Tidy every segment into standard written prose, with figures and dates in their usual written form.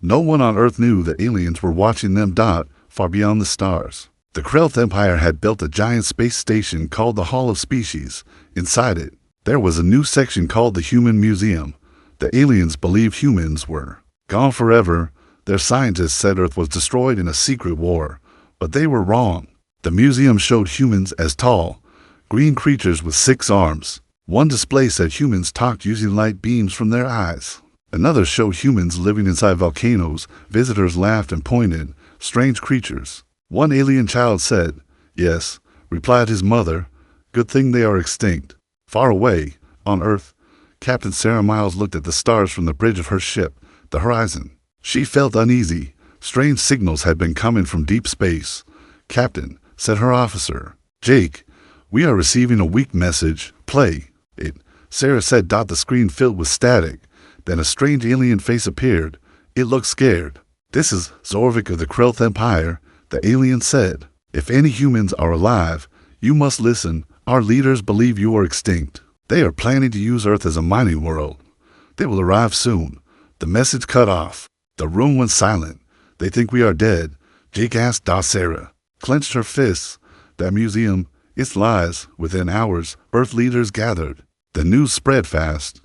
No one on Earth knew that aliens were watching them far beyond the stars. The Krelth Empire had built a giant space station called the Hall of Species. Inside it, there was a new section called the Human Museum. The aliens believed humans were gone forever. Their scientists said Earth was destroyed in a secret war, but they were wrong. The museum showed humans as tall, green creatures with 6 arms. One display said humans talked using light beams from their eyes. Another showed humans living inside volcanoes. Visitors laughed and pointed. Strange creatures. One alien child said, "Yes," replied his mother. "Good thing they are extinct." Far away, on Earth, Captain Sarah Miles looked at the stars from the bridge of her ship, the horizon. She felt uneasy. Strange signals had been coming from deep space. "Captain," said her officer. "Jake, we are receiving a weak message. Play it," Sarah said. The screen filled with static. Then a strange alien face appeared. It looked scared. "This is Zorvik of the Krelth Empire," the alien said. "If any humans are alive, you must listen. Our leaders believe you are extinct. They are planning to use Earth as a mining world. They will arrive soon." The message cut off. The room went silent. "They think we are dead," Jake asked. Sarah clenched her fists. "That museum, it's lies." Within hours, Earth leaders gathered. The news spread fast.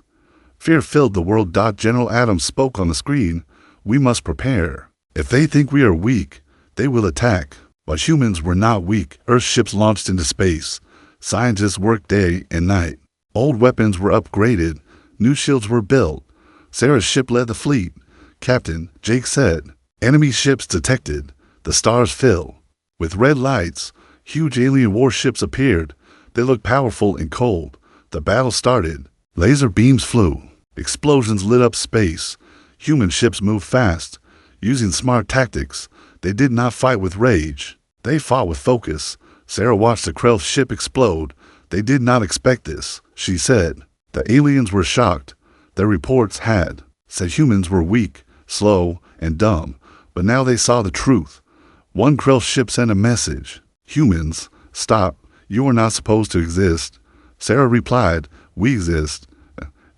Fear filled the world. General Adams spoke on the screen. "We must prepare. If they think we are weak, they will attack." But humans were not weak. Earth ships launched into space. Scientists worked day and night. Old weapons were upgraded. New shields were built. Sarah's ship led the fleet. "Captain," Jake said, "enemy ships detected." The stars filled with red lights. Huge alien warships appeared. They looked powerful and cold. The battle started. Laser beams flew. Explosions lit up space. Human ships moved fast, using smart tactics. They did not fight with rage. They fought with focus. Sarah watched the Krelth ship explode. "They did not expect this," she said. The aliens were shocked. Their reports had said humans were weak, slow, and dumb, but now they saw the truth. One Krelth ship sent a message. "Humans, stop. You are not supposed to exist." Sarah replied, "We exist,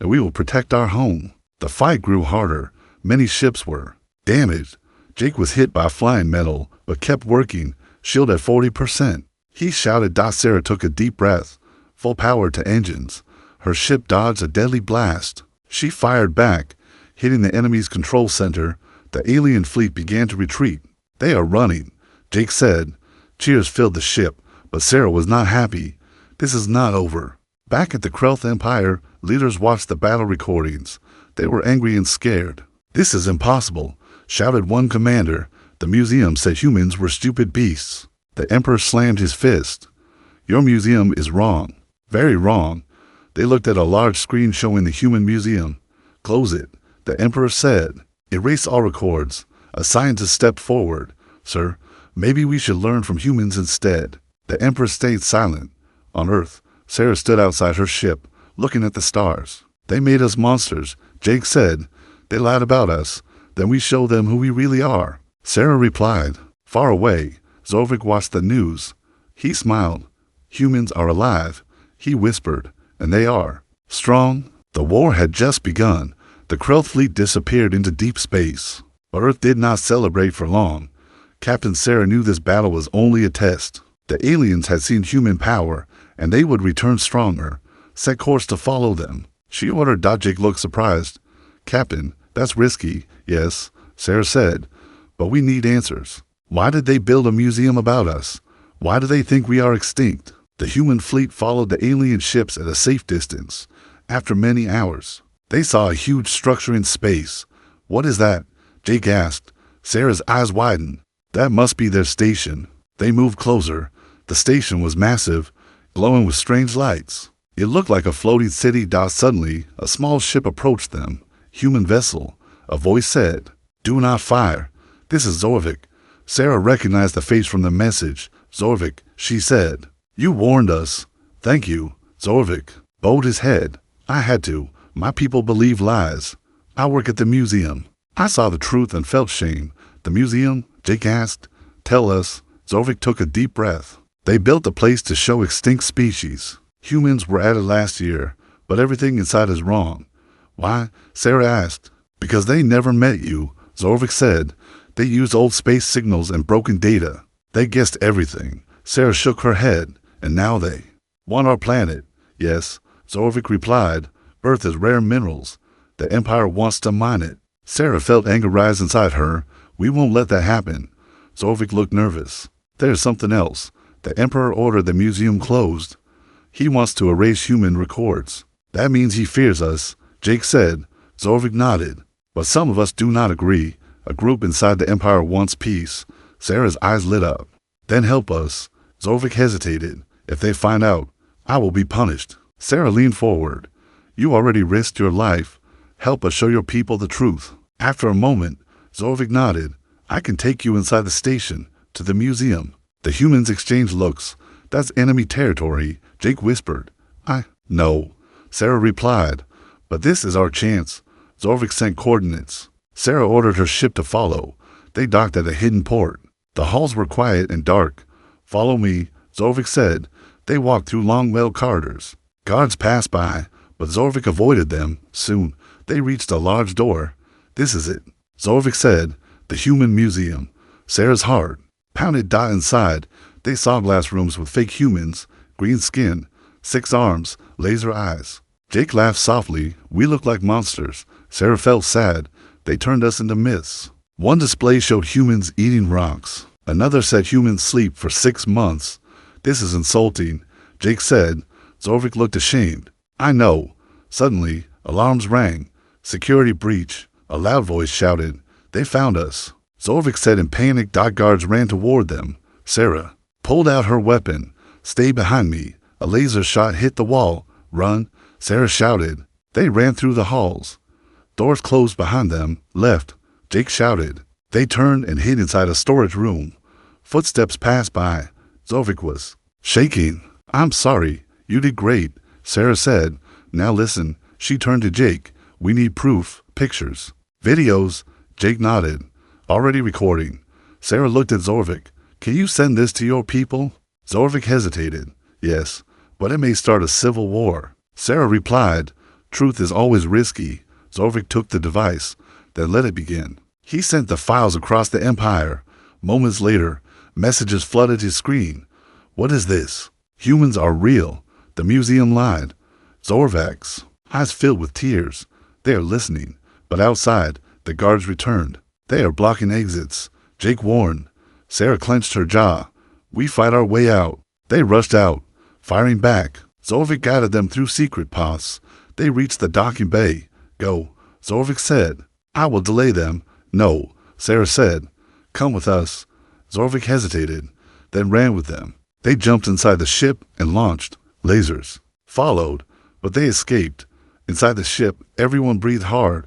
and we will protect our home." The fight grew harder. Many ships were damaged. Jake was hit by flying metal, but kept working, shield at 40%. He shouted. Sarah took a deep breath. Full power to engines. Her ship dodged a deadly blast. She fired back, hitting the enemy's control center. The alien fleet began to retreat. "They are running," Jake said. Cheers filled the ship, but Sarah was not happy. This is not over. Back at the Krelth Empire, leaders watched the battle recordings. They were angry and scared. "This is impossible," shouted one commander. "The museum said humans were stupid beasts." The emperor slammed his fist. "Your museum is wrong. Very wrong." They looked at a large screen showing the human museum. "Close it," the emperor said. "Erase all records." A scientist stepped forward. "Sir, maybe we should learn from humans instead." The emperor stayed silent. On Earth, Sarah stood outside her ship, looking at the stars. "They made us monsters," Jake said. "They lied about us. Then we show them who we really are." Sarah replied. Far away, Zorvik watched the news. He smiled. "Humans are alive," he whispered, "and they are strong." The war had just begun. The Krelth fleet disappeared into deep space. But Earth did not celebrate for long. Captain Sarah knew this battle was only a test. The aliens had seen human power, and they would return stronger. Set course to follow them. She ordered. Jake looked surprised. "Captain, that's risky." "Yes," Sarah said, "but we need answers. Why did they build a museum about us? Why do they think we are extinct?" The human fleet followed the alien ships at a safe distance. After many hours, they saw a huge structure in space. "What is that?" Jake asked. Sarah's eyes widened. "That must be their station." They moved closer. The station was massive, glowing with strange lights. It looked like a floating city. Suddenly, a small ship approached them. "Human vessel," a voice said. "Do not fire. This is Zorvik." Sarah recognized the face from the message. "Zorvik," she said. "You warned us." "Thank you." Zorvik bowed his head. "I had to. My people believe lies. I work at the museum." "I saw the truth and felt shame." "The museum?" Jake asked. "Tell us." Zorvik took a deep breath. "They built a place to show extinct species. Humans were added last year, but everything inside is wrong." "Why?" Sarah asked. "Because they never met you," Zorvik said. They used old space signals and broken data. They guessed everything. Sarah shook her head. And now they want our planet. Yes, Zorvik replied. Earth is rare minerals. The Empire wants to mine it. Sarah felt anger rise inside her. We won't let that happen. Zorvik looked nervous. There's something else. The Emperor ordered the museum closed. He wants to erase human records. That means he fears us, Jake said. Zorvik nodded. But some of us do not agree. A group inside the Empire wants peace. Sarah's eyes lit up. Then help us. Zorvik hesitated. If they find out, I will be punished. Sarah leaned forward. You already risked your life. Help us show your people the truth. After a moment, Zorvik nodded. I can take you inside the station, to the museum. The humans exchanged looks. That's enemy territory, Jake whispered. No, Sarah replied. But this is our chance. Zorvik sent coordinates. Sarah ordered her ship to follow. They docked at a hidden port. The halls were quiet and dark. Follow me, Zorvik said. They walked through long metal corridors. Guards passed by, but Zorvik avoided them. Soon, they reached a large door. This is it, Zorvik said. The human museum. Sarah's heart pounded. Inside, they saw glass rooms with fake humans, green skin, 6 arms, laser eyes. Jake laughed softly. We look like monsters. Sarah felt sad. They turned us into myths. One display showed humans eating rocks. Another said humans sleep for 6 months. This is insulting, Jake said. Zorvik looked ashamed. I know. Suddenly, alarms rang. Security breach. A loud voice shouted. They found us. Zorvik said in panic. Guards ran toward them. Sarah pulled out her weapon. Stay behind me. A laser shot hit the wall. Run, Sarah shouted. They ran through the halls. Doors closed behind them. Left, Jake shouted. They turned and hid inside a storage room. Footsteps passed by. Zorvik was shaking. I'm sorry. You did great, Sarah said. Now listen. She turned to Jake. We need proof. Pictures. Videos. Jake nodded. Already recording. Sarah looked at Zorvik. Can you send this to your people? Zorvik hesitated. Yes, but it may start a civil war. Sarah replied. Truth is always risky. Zorvik took the device, then let it begin. He sent the files across the Empire. Moments later, messages flooded his screen. What is this? Humans are real. The museum lied. Zorvik's eyes filled with tears. They are listening. But outside, the guards returned. They are blocking exits. Jake warned. Sarah clenched her jaw. We fight our way out. They rushed out, firing back. Zorvik guided them through secret paths. They reached the docking bay. Go, Zorvik said. I will delay them. No, Sarah said. Come with us. Zorvik hesitated, then ran with them. They jumped inside the ship and launched. Lasers followed, but they escaped. Inside the ship, everyone breathed hard.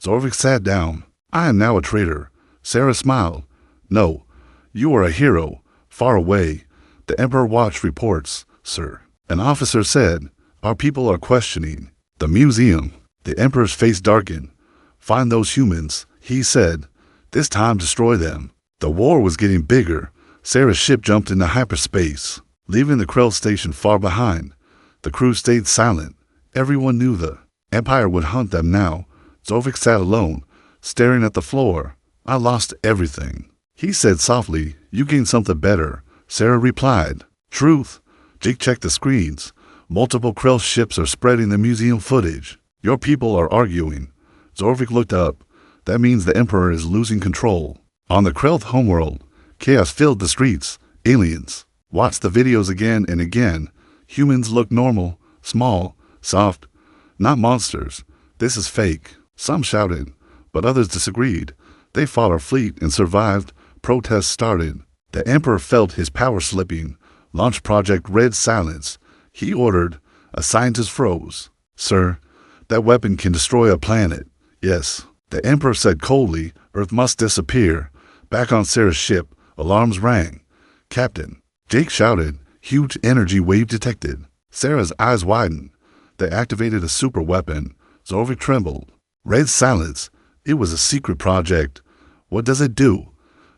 Zorvik sat down. I am now a traitor. Sarah smiled. No, you are a hero. Far away. The Emperor watched reports, sir. An officer said, our people are questioning. The museum. The Emperor's face darkened. Find those humans, he said. This time destroy them. The war was getting bigger. Sarah's ship jumped into hyperspace, leaving the Krell station far behind. The crew stayed silent. Everyone knew the Empire would hunt them now. Zorvik sat alone, staring at the floor. I lost everything. He said softly, you gained something better. Sarah replied, truth. Jake checked the screens. Multiple Krell ships are spreading the museum footage. Your people are arguing. Zorvik looked up. That means the Emperor is losing control. On the Krell homeworld, chaos filled the streets. Aliens watched the videos again and again. Humans looked normal, small, soft, not monsters. This is fake. Some shouted, but others disagreed. They fought our fleet and survived. Protests started. The Emperor felt his power slipping. Launch Project Red silence. He ordered. A scientist froze. Sir, that weapon can destroy a planet. Yes. The Emperor said coldly, Earth must disappear. Back on Sarah's ship, alarms rang. Captain, Jake shouted. Huge energy wave detected. Sarah's eyes widened. They activated a super weapon. Zorvik trembled. Red silence. It was a secret project. What does it do?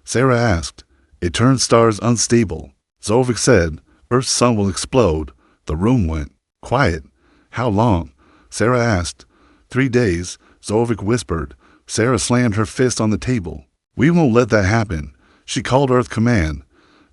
Sarah asked. It turns stars unstable. Zorvik said, Earth's sun will explode. The room went quiet. How long? Sarah asked. 3 days, Zorvik whispered. Sarah slammed her fist on the table. We won't let that happen. She called Earth Command.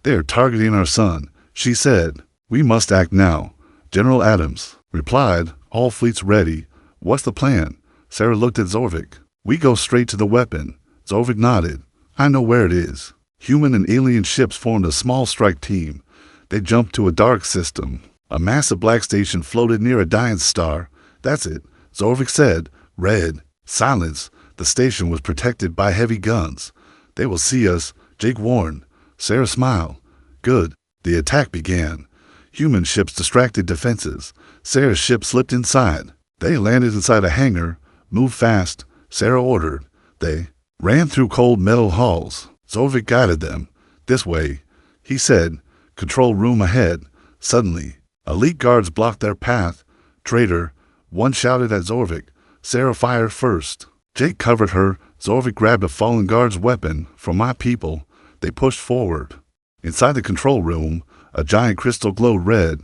They are targeting our sun, she said. We must act now. General Adams replied, all fleets ready. What's the plan? Sarah looked at Zorvik. We go straight to the weapon. Zorvik nodded. I know where it is. Human and alien ships formed a small strike team. They jumped to a dark system. A massive black station floated near a dying star. That's it, Zorvik said. Red. Silence. The station was protected by heavy guns. They will see us, Jake warned. Sarah smiled. Good. The attack began. Human ships distracted defenses. Sarah's ship slipped inside. They landed inside a hangar. Move fast, Sarah ordered. They ran through cold metal halls. Zorvik guided them. This way, he said. Control room ahead. Suddenly, elite guards blocked their path. Traitor, one shouted at Zorvik. Sarah fired first. Jake covered her. Zorvik grabbed a fallen guard's weapon. For my people, they pushed forward. Inside the control room, a giant crystal glowed red.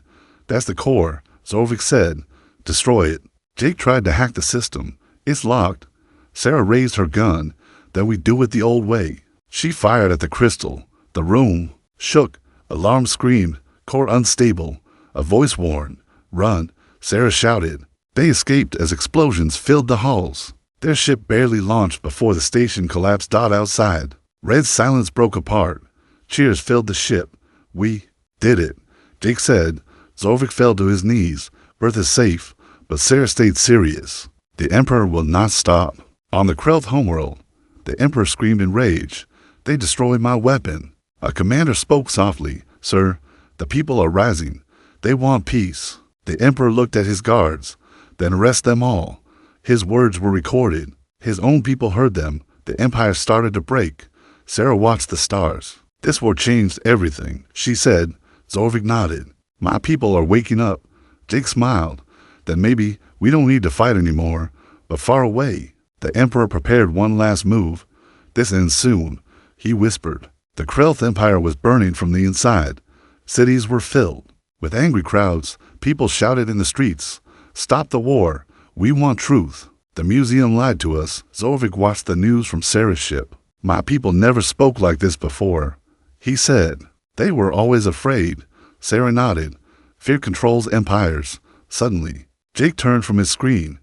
That's the core, Zorvik said. Destroy it. Jake tried to hack the system. It's locked. Sarah raised her gun. Then we do it the old way. She fired at the crystal. The room shook. Alarm screamed. Core unstable. A voice warned. Run, Sarah shouted. They escaped as explosions filled the halls. Their ship barely launched before the station collapsed outside. Red silence broke apart. Cheers filled the ship. We did it, Jake said. Zorvik fell to his knees. Earth is safe, but Sarah stayed serious. The Emperor will not stop. On the Krelth homeworld, the Emperor screamed in rage. They destroyed my weapon. A commander spoke softly. Sir, the people are rising. They want peace. The Emperor looked at his guards. Then arrest them all. His words were recorded. His own people heard them. The Empire started to break. Sarah watched the stars. This war changed everything, she said. Zorvik nodded. My people are waking up. Jake smiled. Then maybe we don't need to fight anymore. But far away, the Emperor prepared one last move. This ends soon, he whispered. The Krelth Empire was burning from the inside. Cities were filled. With angry crowds, people shouted in the streets. Stop the war. We want truth. The museum lied to us. Zorvik watched the news from Sarah's ship. My people never spoke like this before, he said. They were always afraid. Sarah nodded. Fear controls empires. Suddenly, Jake turned from his screen.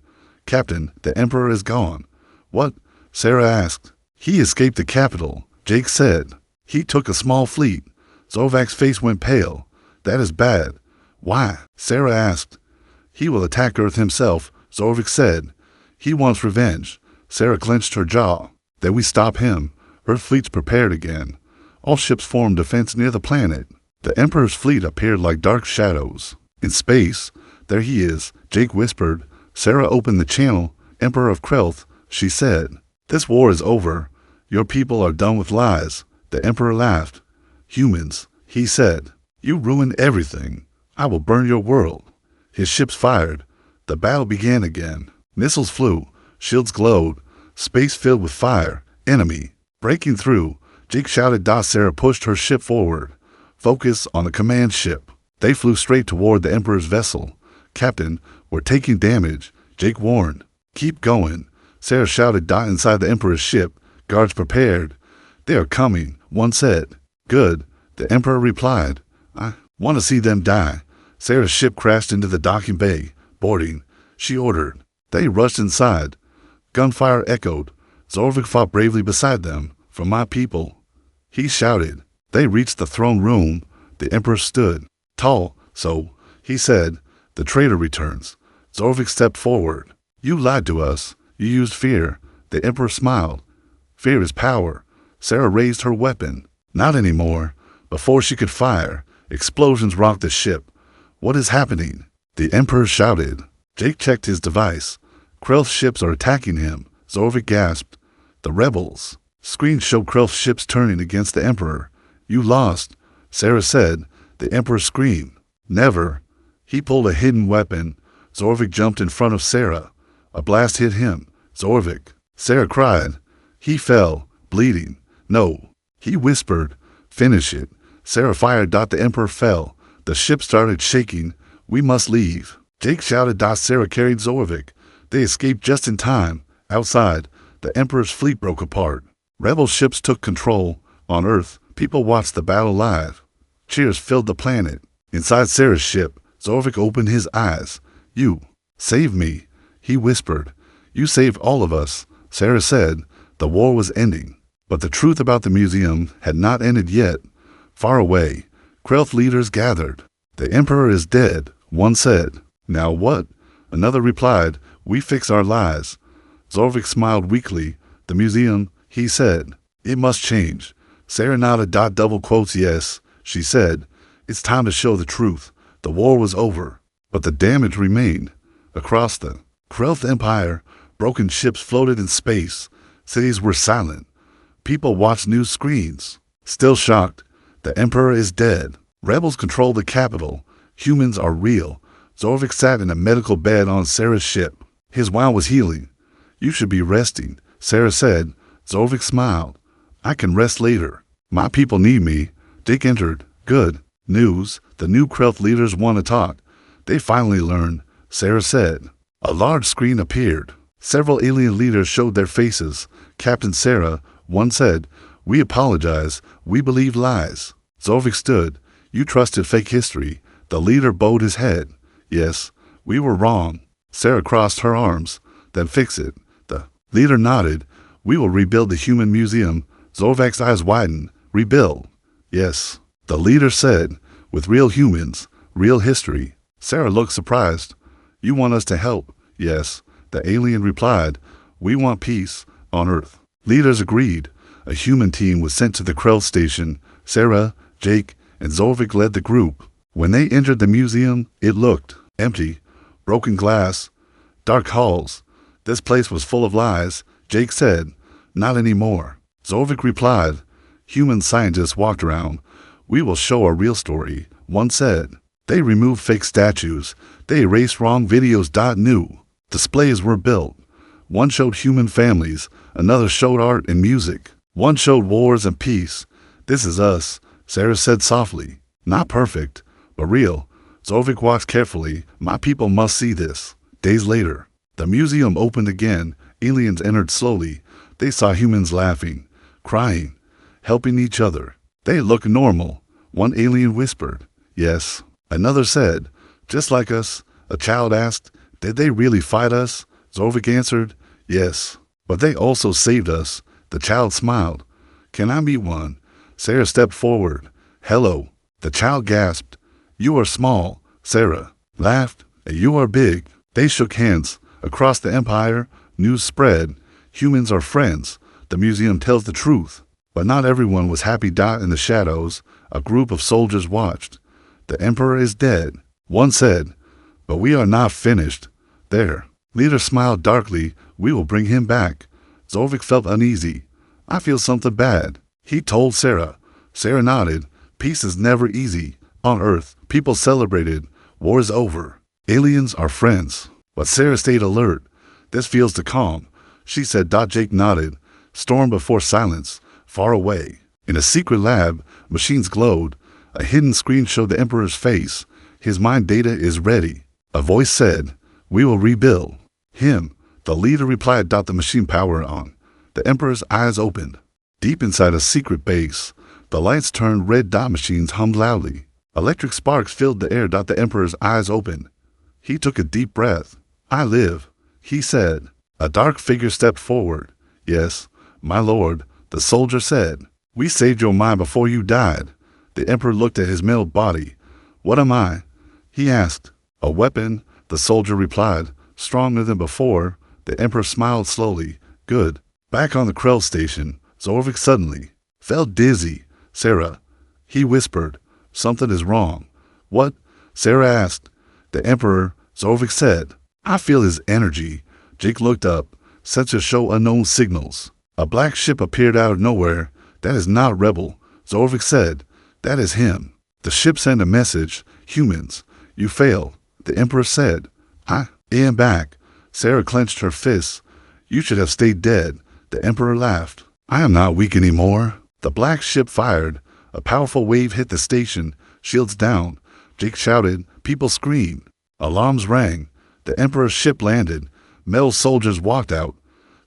Captain, the Emperor is gone. What? Sarah asked. He escaped the capital, Jake said. He took a small fleet. Zorvik's face went pale. That is bad. Why? Sarah asked. He will attack Earth himself, Zorvik said. He wants revenge. Sarah clenched her jaw. Then we stop him. Earth fleet's prepared again. All ships formed defense near the planet. The Emperor's fleet appeared like dark shadows. In space, there he is, Jake whispered. Sarah opened the channel. Emperor of Krelth, she said. This war is over. Your people are done with lies. The Emperor laughed. Humans, he said. You ruined everything. I will burn your world. His ships fired. The battle began again. Missiles flew. Shields glowed. Space filled with fire. Enemy. Breaking through. Jake shouted. Sarah pushed her ship forward. Focus on the command ship. They flew straight toward the Emperor's vessel. Captain, we're taking damage, Jake warned. Keep going. Sarah shouted. Inside the Emperor's ship. Guards prepared. They are coming, one said. Good, the Emperor replied. I want to see them die. Sarah's ship crashed into the docking bay. Boarding, she ordered. They rushed inside. Gunfire echoed. Zorvik fought bravely beside them. For my people, he shouted. They reached the throne room. The Emperor stood. Tall, so, he said. The traitor returns. Zorvik stepped forward. You lied to us. You used fear. The Emperor smiled. Fear is power. Sarah raised her weapon. Not anymore. Before she could fire, explosions rocked the ship. What is happening? The Emperor shouted. Jake checked his device. Krelth's ships are attacking him. Zorvik gasped. The rebels. Screen showed Krelth's ships turning against the Emperor. You lost, Sarah said. The Emperor screamed. Never. He pulled a hidden weapon. Zorvik jumped in front of Sarah. A blast hit him. Zorvik. Sarah cried. He fell, bleeding. No. He whispered. Finish it. Sarah fired. The Emperor fell. The ship started shaking. We must leave. Jake shouted. Sarah carried Zorvik. They escaped just in time. Outside, The Emperor's fleet broke apart. Rebel ships took control. On Earth, people watched the battle live. Cheers filled the planet. Inside Sarah's ship, Zorvik opened his eyes. You saved me, he whispered. You saved all of us, Sarah said. The war was ending. But the truth about the museum had not ended yet. Far away, Krelth leaders gathered. The Emperor is dead, one said. Now what? Another replied, we fix our lies. Zorvik smiled weakly. The museum, he said. It must change. Sarah nodded. Double quotes. Yes, she said. It's time to show the truth. The war was over, but the damage remained. Across the Krelth Empire, broken ships floated in space. Cities were silent. People watched news screens. Still shocked. The Emperor is dead. Rebels control the capital. Humans are real. Zorvik sat in a medical bed on Sarah's ship. His wound was healing. You should be resting, Sarah said. Zorvik smiled. I can rest later. My people need me. Dick entered. Good news. The new Krelth leaders want to talk. They finally learned, Sarah said. A large screen appeared. Several alien leaders showed their faces. Captain Sarah, one said, we apologize. We believe lies. Zorvik stood. You trusted fake history. The leader bowed his head. Yes, we were wrong. Sarah crossed her arms. Then fix it. The leader nodded. We will rebuild the human museum. Zorvik's eyes widened. Rebuild. Yes, the leader said. With real humans, real history. Sarah looked surprised. You want us to help? Yes, the alien replied. We want peace on Earth. Leaders agreed. A human team was sent to the Krelth station. Sarah, Jake, and Zorvik led the group. When they entered the museum, it looked empty. Broken glass. Dark halls. This place was full of lies, Jake said. Not anymore. Zorvik replied. Human scientists walked around. We will show a real story, one said. They removed fake statues. They erased wrong videos. New displays were built. One showed human families. Another showed art and music. One showed wars and peace. This is us, Sarah said softly. Not perfect, but real. Zorvik watched carefully. My people must see this. Days later, the museum opened again. Aliens entered slowly. They saw humans laughing, crying, helping each other. They looked normal. One alien whispered, yes. Another said, just like us. A child asked, did they really fight us? Zorvik answered, yes. But they also saved us. The child smiled. Can I meet one? Sarah stepped forward. Hello. The child gasped. You are small. Sarah laughed. And you are big. They shook hands. Across the empire, news spread. Humans are friends. The museum tells the truth. But not everyone was happy. In the shadows, a group of soldiers watched. The Emperor is dead, one said. But we are not finished. There. Leader smiled darkly. We will bring him back. Zorvik felt uneasy. I feel something bad. He told Sarah. Sarah nodded. Peace is never easy. On Earth, people celebrated. War is over. Aliens are friends. But Sarah stayed alert. This feels too calm, she said. Jake nodded. Storm before silence. Far away. In a secret lab, machines glowed. A hidden screen showed the Emperor's face. His mind data is ready. A voice said, we will rebuild him. The leader replied. The machine power on. The Emperor's eyes opened. Deep inside a secret base, the lights turned red. Machines hummed loudly. Electric sparks filled the air. The Emperor's eyes opened. He took a deep breath. I live, he said. A dark figure stepped forward. Yes, my lord, the soldier said. We saved your mind before you died. The Emperor looked at his mailed body. What am I? He asked. A weapon, the soldier replied. Stronger than before. The Emperor smiled slowly. Good. Back on the Krelth station, Zorvik suddenly felt dizzy. Sarah, he whispered. Something is wrong. What? Sarah asked. The Emperor, Zorvik said. I feel his energy. Jake looked up. Sensors show unknown signals. A black ship appeared out of nowhere. That is not Rebel, Zorvik said. That is him. The ship sent a message. Humans, you failed. The Emperor said. I am back. Sarah clenched her fists. You should have stayed dead. The Emperor laughed. I am not weak anymore. The black ship fired. A powerful wave hit the station. Shields down. Jake shouted. People screamed. Alarms rang. The Emperor's ship landed. Metal soldiers walked out.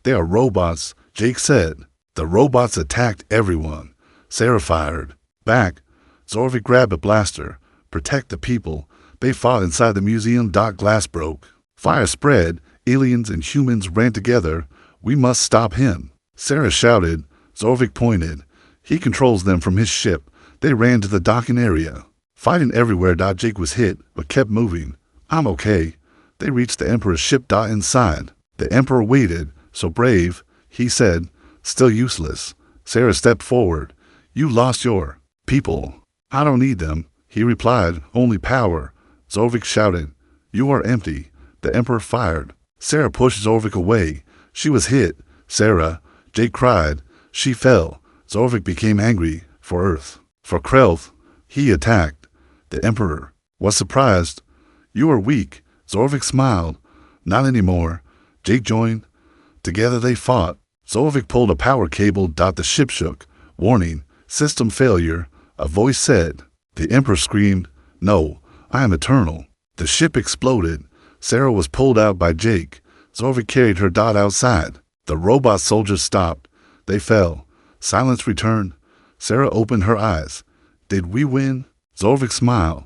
They are robots, Jake said. The robots attacked everyone. Sarah fired. Back. Zorvik grabbed a blaster. Protect the people. They fought inside the museum. Glass broke. Fire spread. Aliens and humans ran together. We must stop him. Sarah shouted. Zorvik pointed. He controls them from his ship. They ran to the docking area. Fighting everywhere. Jake was hit, but kept moving. I'm okay. They reached the Emperor's ship. Inside. The Emperor waited. So brave, he said. Still useless. Sarah stepped forward. You lost your people. I don't need them, he replied. Only power. Zorvik shouted. You are empty. The Emperor fired. Sarah pushed Zorvik away. She was hit. Sarah. Jake cried. She fell. Zorvik became angry. For Earth. For Krelth. He attacked. The Emperor was surprised. You are weak. Zorvik smiled. Not anymore. Jake joined. Together they fought. Zorvik pulled a power cable. The ship shook. Warning. System failure. A voice said. The Emperor screamed. No, I am eternal. The ship exploded. Sarah was pulled out by Jake. Zorvik carried her. Outside. The robot soldiers stopped. They fell. Silence returned. Sarah opened her eyes. Did we win? Zorvik smiled.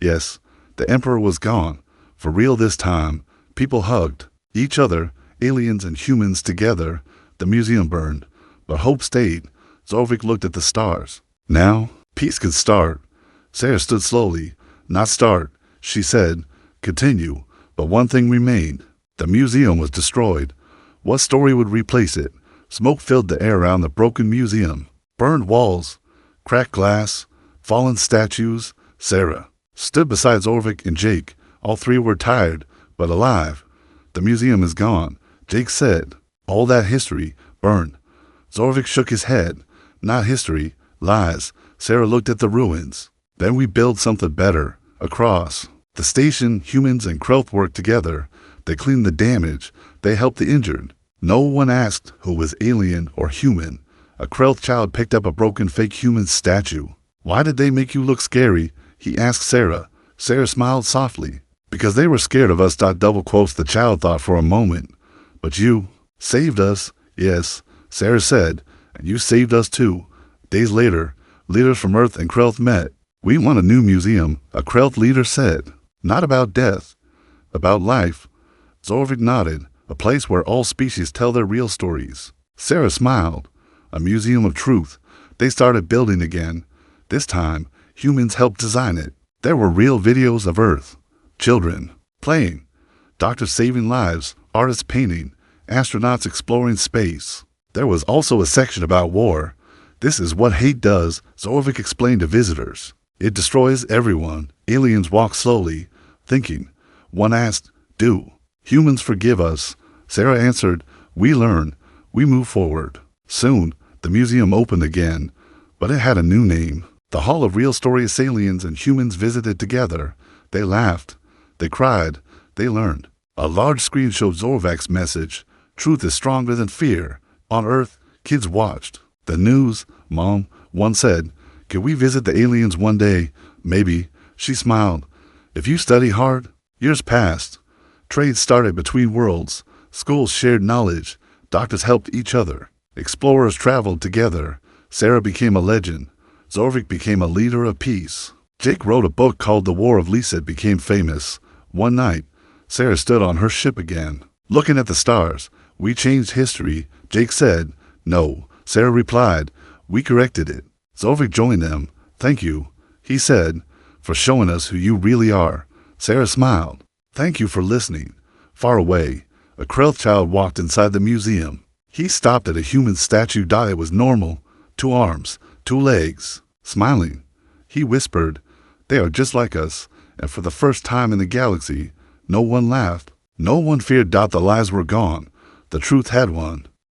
Yes, the Emperor was gone. For real this time. People hugged each other, aliens and humans together. The museum burned, but hope stayed. Zorvik looked at the stars. Now, peace could start. Sarah stood slowly. Not start, she said. Continue. But one thing remained. The museum was destroyed. What story would replace it? Smoke filled the air around the broken museum. Burned walls, cracked glass, fallen statues. Sarah stood beside Zorvik and Jake. All three were tired, but alive. The museum is gone, Jake said. All that history burned. Zorvik shook his head. Not history, lies. Sarah looked at the ruins. Then we build something better. Across the station, humans and Krelth worked together. They cleaned the damage. They helped the injured. No one asked who was alien or human. A Krelth child picked up a broken fake human statue. Why did they make you look scary? He asked Sarah. Sarah smiled softly. Because they were scared of us. Double quotes. The child thought for a moment. But you saved us. Yes, Sarah said. And you saved us too. Days later, leaders from Earth and Krelth met. We want a new museum, a Krelth leader said. Not about death, about life. Zorvik nodded. A place where all species tell their real stories. Sarah smiled. A museum of truth. They started building again. This time, humans helped design it. There were real videos of Earth. Children playing. Doctors saving lives. Artists painting. Astronauts exploring space. There was also a section about war. This is what hate does, Zorvik explained to visitors. It destroys everyone. Aliens walk slowly, thinking. One asked, do humans forgive us? Sarah answered, we learn. We move forward. Soon, the museum opened again, but it had a new name. The Hall of Real Stories. Aliens and humans visited together. They laughed. They cried. They learned. A large screen showed Zorvik's message. Truth is stronger than fear. On Earth, kids watched. The news, Mom, one said. Can we visit the aliens one day? Maybe. She smiled. If you study hard. Years passed. Trade started between worlds. Schools shared knowledge. Doctors helped each other. Explorers traveled together. Sarah became a legend. Zorvik became a leader of peace. Jake wrote a book called The War of Lisa. It became famous. One night, Sarah stood on her ship again, looking at the stars. We changed history, Jake said. No, Sarah replied. We corrected it. Zorvik joined them. Thank you, he said, for showing us who you really are. Sarah smiled. Thank you for listening. Far away, a Krelth child walked inside the museum. He stopped at a human statue. It was normal. 2 arms, 2 legs, smiling. He whispered, they are just like us, and for the first time in the galaxy, no one laughed. No one feared. The lies were gone. The truth had won.